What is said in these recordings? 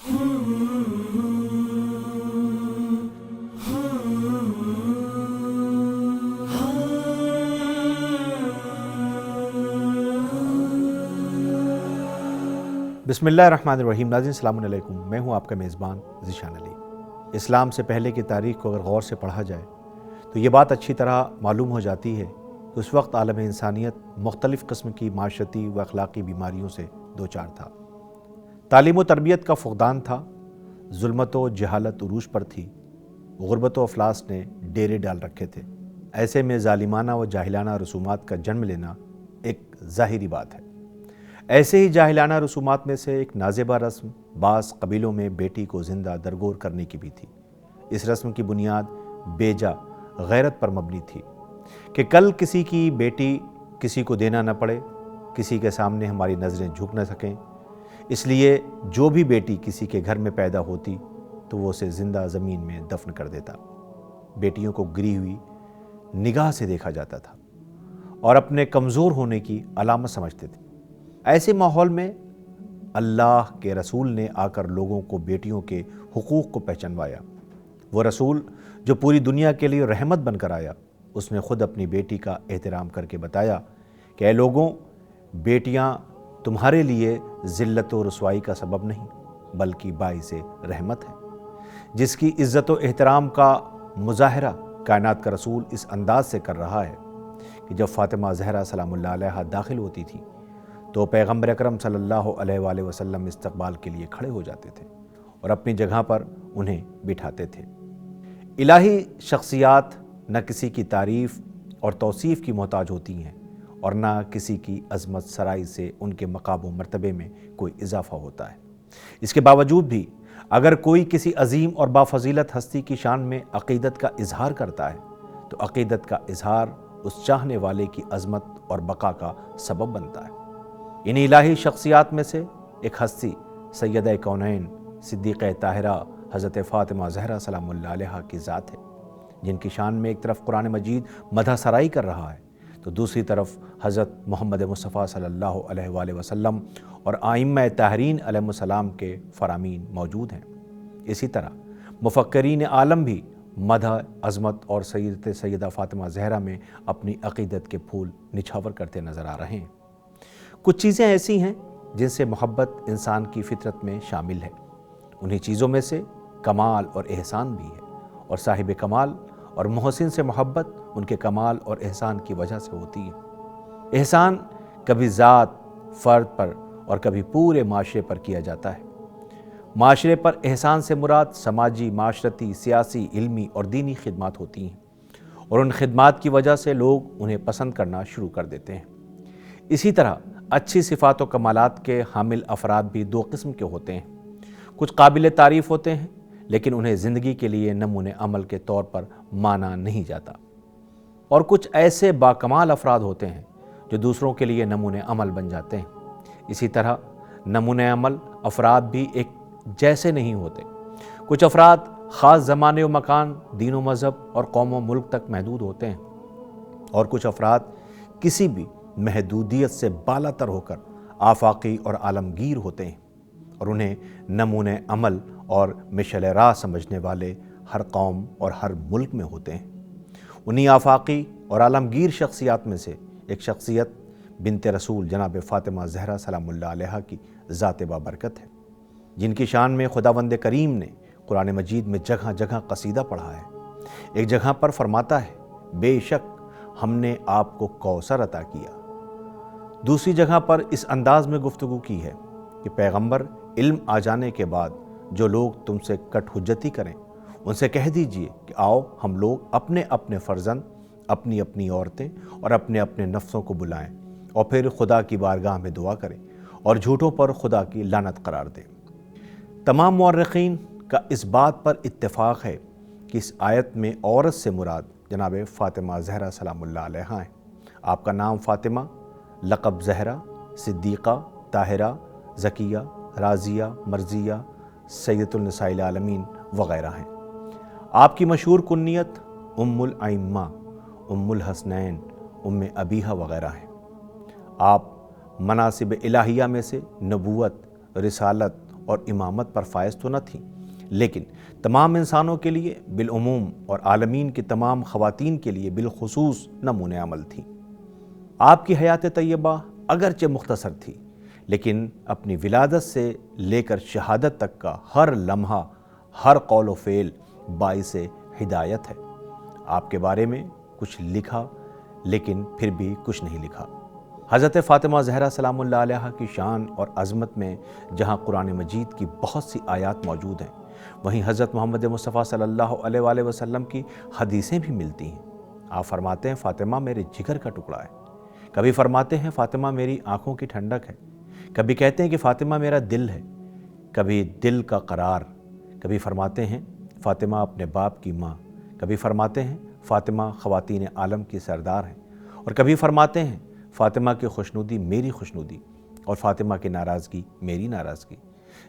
بسم اللہ الرحمن الرحیم۔ ناظرین السلام علیکم، میں ہوں آپ کا میزبان ذیشان علی۔ اسلام سے پہلے کی تاریخ کو اگر غور سے پڑھا جائے تو یہ بات اچھی طرح معلوم ہو جاتی ہے کہ اس وقت عالم انسانیت مختلف قسم کی معاشرتی و اخلاقی بیماریوں سے دوچار تھا۔ تعلیم و تربیت کا فقدان تھا، ظلمت و جہالت عروج پر تھی، غربت و افلاس نے ڈیرے ڈال رکھے تھے۔ ایسے میں ظالمانہ و جاہلانہ رسومات کا جنم لینا ایک ظاہری بات ہے۔ ایسے ہی جاہلانہ رسومات میں سے ایک نازیبہ رسم بعض قبیلوں میں بیٹی کو زندہ درگور کرنے کی بھی تھی۔ اس رسم کی بنیاد بیجا غیرت پر مبنی تھی کہ کل کسی کی بیٹی کسی کو دینا نہ پڑے، کسی کے سامنے ہماری نظریں جھک نہ سکیں۔ اس لیے جو بھی بیٹی کسی کے گھر میں پیدا ہوتی تو وہ اسے زندہ زمین میں دفن کر دیتا۔ بیٹیوں کو گری ہوئی نگاہ سے دیکھا جاتا تھا اور اپنے کمزور ہونے کی علامت سمجھتے تھے۔ ایسے ماحول میں اللہ کے رسول نے آ کر لوگوں کو بیٹیوں کے حقوق کو پہچانوایا۔ وہ رسول جو پوری دنیا کے لیے رحمت بن کر آیا، اس نے خود اپنی بیٹی کا احترام کر کے بتایا کہ اے لوگوں، بیٹیاں تمہارے لیے ذلت و رسوائی کا سبب نہیں بلکہ باعث رحمت ہے۔ جس کی عزت و احترام کا مظاہرہ کائنات کا رسول اس انداز سے کر رہا ہے کہ جب فاطمہ زہرا سلام اللہ علیہا داخل ہوتی تھی تو پیغمبر اکرم صلی اللہ علیہ وآلہ وسلم استقبال کے لیے کھڑے ہو جاتے تھے اور اپنی جگہ پر انہیں بٹھاتے تھے۔ الہی شخصیات نہ کسی کی تعریف اور توصیف کی محتاج ہوتی ہیں اور نہ کسی کی عظمت سرائی سے ان کے مقام و مرتبے میں کوئی اضافہ ہوتا ہے۔ اس کے باوجود بھی اگر کوئی کسی عظیم اور بافضیلت ہستی کی شان میں عقیدت کا اظہار کرتا ہے تو عقیدت کا اظہار اس چاہنے والے کی عظمت اور بقا کا سبب بنتا ہے۔ ان الہی شخصیات میں سے ایک ہستی سیدہ کونین صدیقہ طاہرہ حضرت فاطمہ زہرا سلام اللہ علیہا کی ذات ہے، جن کی شان میں ایک طرف قرآن مجید مدح سرائی کر رہا ہے تو دوسری طرف حضرت محمد مصطفیٰ صلی اللہ علیہ وآلہ وسلم اور ائمہ طاہرین علیہم السلام کے فرامین موجود ہیں۔ اسی طرح مفکرین عالم بھی مدح، عظمت اور سیدہ فاطمہ زہرا میں اپنی عقیدت کے پھول نچھاور کرتے نظر آ رہے ہیں۔ کچھ چیزیں ایسی ہیں جن سے محبت انسان کی فطرت میں شامل ہے۔ انہی چیزوں میں سے کمال اور احسان بھی ہے، اور صاحب کمال اور محسن سے محبت ان کے کمال اور احسان کی وجہ سے ہوتی ہے۔ احسان کبھی ذات، فرد پر اور کبھی پورے معاشرے پر کیا جاتا ہے۔ معاشرے پر احسان سے مراد سماجی، معاشرتی، سیاسی، علمی اور دینی خدمات ہوتی ہیں، اور ان خدمات کی وجہ سے لوگ انہیں پسند کرنا شروع کر دیتے ہیں۔ اسی طرح اچھی صفات و کمالات کے حامل افراد بھی دو قسم کے ہوتے ہیں۔ کچھ قابل تعریف ہوتے ہیں لیکن انہیں زندگی کے لیے نمونہ عمل کے طور پر مانا نہیں جاتا، اور کچھ ایسے باکمال افراد ہوتے ہیں جو دوسروں کے لیے نمونہ عمل بن جاتے ہیں۔ اسی طرح نمونہ عمل افراد بھی ایک جیسے نہیں ہوتے۔ کچھ افراد خاص زمانے و مکان، دین و مذہب اور قوم و ملک تک محدود ہوتے ہیں، اور کچھ افراد کسی بھی محدودیت سے بالا تر ہو کر آفاقی اور عالمگیر ہوتے ہیں، اور انہیں نمونہ عمل اور مشعل راہ سمجھنے والے ہر قوم اور ہر ملک میں ہوتے ہیں۔ انہی آفاقی اور عالمگیر شخصیات میں سے ایک شخصیت بنت رسول جناب فاطمہ زہرا سلام اللہ علیہا کی ذات بابرکت ہے، جن کی شان میں خداوند کریم نے قرآن مجید میں جگہ جگہ قصیدہ پڑھا ہے۔ ایک جگہ پر فرماتا ہے، بے شک ہم نے آپ کو کوثر عطا کیا۔ دوسری جگہ پر اس انداز میں گفتگو کی ہے کہ پیغمبر، علم آ جانے کے بعد جو لوگ تم سے کٹ حجتی کریں ان سے کہہ دیجئے کہ آؤ ہم لوگ اپنے اپنے فرزند، اپنی اپنی عورتیں اور اپنے اپنے نفسوں کو بلائیں اور پھر خدا کی بارگاہ میں دعا کریں اور جھوٹوں پر خدا کی لعنت قرار دیں۔ تمام مورخین کا اس بات پر اتفاق ہے کہ اس آیت میں عورت سے مراد جناب فاطمہ زہرا سلام اللہ علیہا ہیں۔ آپ کا نام فاطمہ، لقب زہرا، صدیقہ، طاہرہ، زکیہ، راضیہ، مرضیہ، سیدۃ النساء العالمین وغیرہ ہیں۔ آپ کی مشہور کنیت ام الائمہ، ام الحسنین، ام ابیہا وغیرہ ہیں۔ آپ مناصب الہیہ میں سے نبوت، رسالت اور امامت پر فائز تو نہ تھیں، لیکن تمام انسانوں کے لیے بالعموم اور عالمین کی تمام خواتین کے لیے بالخصوص نمونہ عمل تھیں۔ آپ کی حیات طیبہ اگرچہ مختصر تھی، لیکن اپنی ولادت سے لے کر شہادت تک کا ہر لمحہ، ہر قول و فعل باعث ہدایت ہے۔ آپ کے بارے میں کچھ لکھا لیکن پھر بھی کچھ نہیں لکھا۔ حضرت فاطمہ زہرا سلام اللہ علیہا کی شان اور عظمت میں جہاں قرآن مجید کی بہت سی آیات موجود ہیں، وہیں حضرت محمد مصطفیٰ صلی اللہ علیہ وآلہ وسلم کی حدیثیں بھی ملتی ہیں۔ آپ فرماتے ہیں فاطمہ میرے جگر کا ٹکڑا ہے، کبھی فرماتے ہیں فاطمہ میری آنکھوں کی ٹھنڈک ہے، کبھی کہتے ہیں کہ فاطمہ میرا دل ہے، کبھی دل کا قرار، کبھی فرماتے ہیں فاطمہ اپنے باپ کی ماں، کبھی فرماتے ہیں فاطمہ خواتین عالم کی سردار ہیں، اور کبھی فرماتے ہیں فاطمہ کی خوشنودی میری خوشنودی اور فاطمہ کی ناراضگی میری ناراضگی۔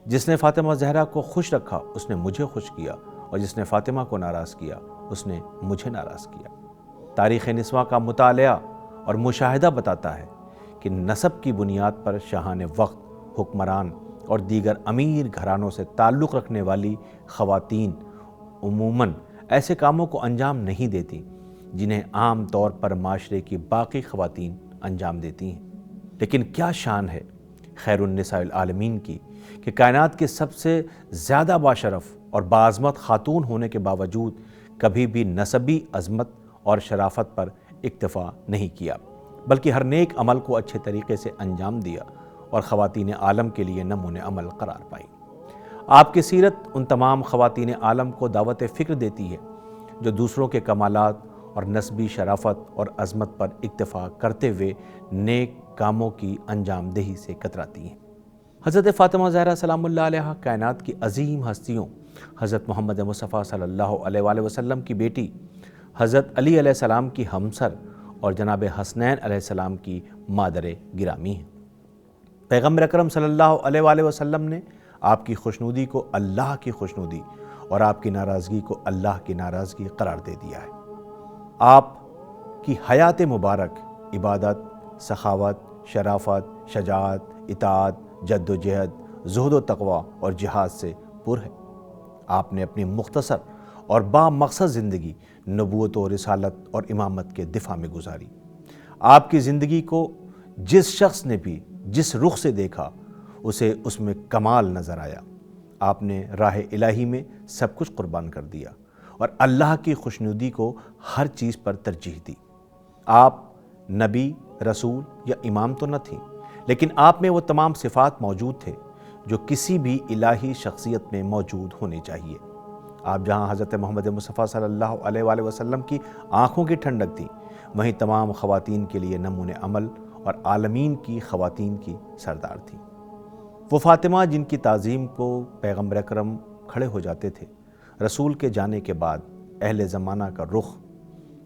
جس نے فاطمہ زہرا کو خوش رکھا اس نے مجھے خوش کیا، اور جس نے فاطمہ کو ناراض کیا اس نے مجھے ناراض کیا۔ تاریخ نسواں کا مطالعہ اور مشاہدہ بتاتا ہے کہ نسب کی بنیاد پر شاہان وقت، حکمران اور دیگر امیر گھرانوں سے تعلق رکھنے والی خواتین عموماً ایسے کاموں کو انجام نہیں دیتی جنہیں عام طور پر معاشرے کی باقی خواتین انجام دیتی ہیں۔ لیکن کیا شان ہے خیر النساء العالمین کی کہ کائنات کی سب سے زیادہ باشرف اور باعظمت خاتون ہونے کے باوجود کبھی بھی نسبی عظمت اور شرافت پر اکتفا نہیں کیا، بلکہ ہر نیک عمل کو اچھے طریقے سے انجام دیا اور خواتین عالم کے لیے نمونہ عمل قرار پائی۔ آپ کی سیرت ان تمام خواتین عالم کو دعوت فکر دیتی ہے جو دوسروں کے کمالات اور نسبی شرافت اور عظمت پر اکتفا کرتے ہوئے نیک کاموں کی انجام دہی سے کتراتی ہیں۔ حضرت فاطمہ زہرا سلام اللہ علیہا کائنات کی عظیم ہستیوں حضرت محمد مصطفیٰ صلی اللہ علیہ وآلہ وسلم کی بیٹی، حضرت علی علیہ السلام کی ہمسر اور جناب حسنین علیہ السلام کی مادر گرامی ہیں۔ پیغمبر اکرم صلی اللہ علیہ وآلہ وسلم نے آپ کی خوشنودی کو اللہ کی خوشنودی اور آپ کی ناراضگی کو اللہ کی ناراضگی قرار دے دیا ہے۔ آپ کی حیات مبارک عبادت، سخاوت، شرافت، شجاعت، اطاعت، جد و جہد، زہد و تقوی اور جہاد سے پر ہے۔ آپ نے اپنی مختصر اور با مقصد زندگی نبوت و رسالت اور امامت کے دفاع میں گزاری۔ آپ کی زندگی کو جس شخص نے بھی جس رخ سے دیکھا اسے اس میں کمال نظر آیا۔ آپ نے راہ الہی میں سب کچھ قربان کر دیا اور اللہ کی خوشنودی کو ہر چیز پر ترجیح دی۔ آپ نبی، رسول یا امام تو نہ تھیں، لیکن آپ میں وہ تمام صفات موجود تھے جو کسی بھی الہی شخصیت میں موجود ہونے چاہیے۔ آپ جہاں حضرت محمد مصطفیٰ صلی اللہ علیہ وآلہ وسلم کی آنکھوں کی ٹھنڈک تھیں، وہیں تمام خواتین کے لیے نمونہ عمل اور عالمین کی خواتین کی سردار تھیں۔ وہ فاطمہ جن کی تعظیم کو پیغمبر اکرم کھڑے ہو جاتے تھے، رسول کے جانے کے بعد اہل زمانہ کا رخ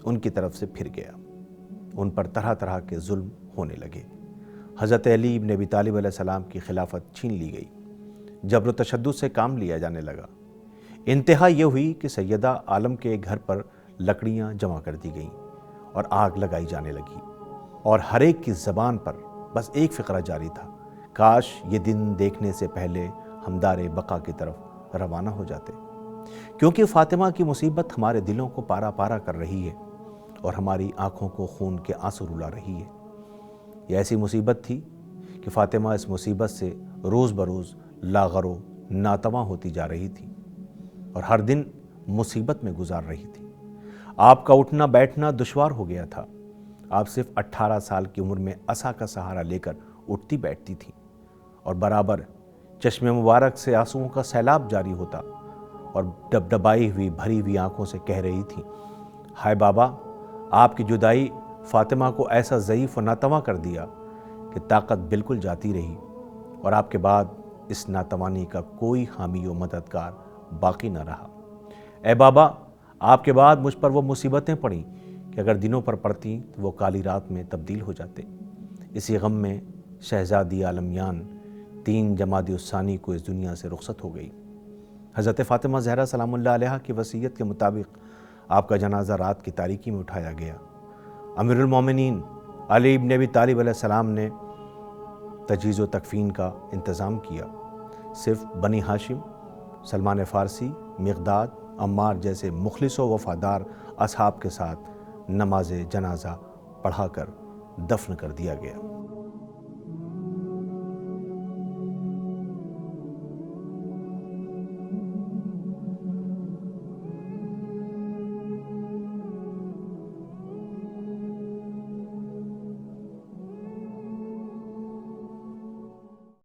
ان کی طرف سے پھر گیا، ان پر طرح طرح کے ظلم ہونے لگے۔ حضرت علی بن ابی طالب علیہ السلام کی خلافت چھین لی گئی، جبر و تشدد سے کام لیا جانے لگا۔ انتہا یہ ہوئی کہ سیدہ عالم کے گھر پر لکڑیاں جمع کر دی گئیں اور آگ لگائی جانے لگی، اور ہر ایک کی زبان پر بس ایک فقرہ جاری تھا، کاش یہ دن دیکھنے سے پہلے ہم دار بقا کی طرف روانہ ہو جاتے، کیونکہ فاطمہ کی مصیبت ہمارے دلوں کو پارا پارا کر رہی ہے اور ہماری آنکھوں کو خون کے آنسو رلا رہی ہے۔ یہ ایسی مصیبت تھی کہ فاطمہ اس مصیبت سے روز بروز لاغر و ناتواں ہوتی جا رہی تھی اور ہر دن مصیبت میں گزار رہی تھی۔ آپ کا اٹھنا بیٹھنا دشوار ہو گیا تھا۔ آپ صرف 18 سال کی عمر میں عصا کا سہارا لے کر اٹھتی بیٹھتی تھی اور برابر چشم مبارک سے آنسوؤں کا سیلاب جاری ہوتا اور ڈبڈبائی ہوئی بھری ہوئی آنکھوں سے کہہ رہی تھی، ہائے بابا، آپ کی جدائی فاطمہ کو ایسا ضعیف و ناتواں کر دیا کہ طاقت بالکل جاتی رہی، اور آپ کے بعد اس ناتوانی کا کوئی حامی و مددگار باقی نہ رہا۔ اے بابا، آپ کے بعد مجھ پر وہ مصیبتیں پڑیں کہ اگر دنوں پر پڑتی تو وہ کالی رات میں تبدیل ہو جاتے۔ اسی غم میں شہزادی عالمیان 3 جمادی الثانی کو اس دنیا سے رخصت ہو گئی۔ حضرت فاطمہ زہرا سلام اللہ علیہا کی وصیت کے مطابق آپ کا جنازہ رات کی تاریکی میں اٹھایا گیا۔ امیر المومنین علی بن ابی طالب علیہ السلام نے تجہیز و تکفین کا انتظام کیا۔ صرف بنی ہاشم، سلمان فارسی، مقداد، عمار جیسے مخلص و وفادار اصحاب کے ساتھ نماز جنازہ پڑھا کر دفن کر دیا گیا۔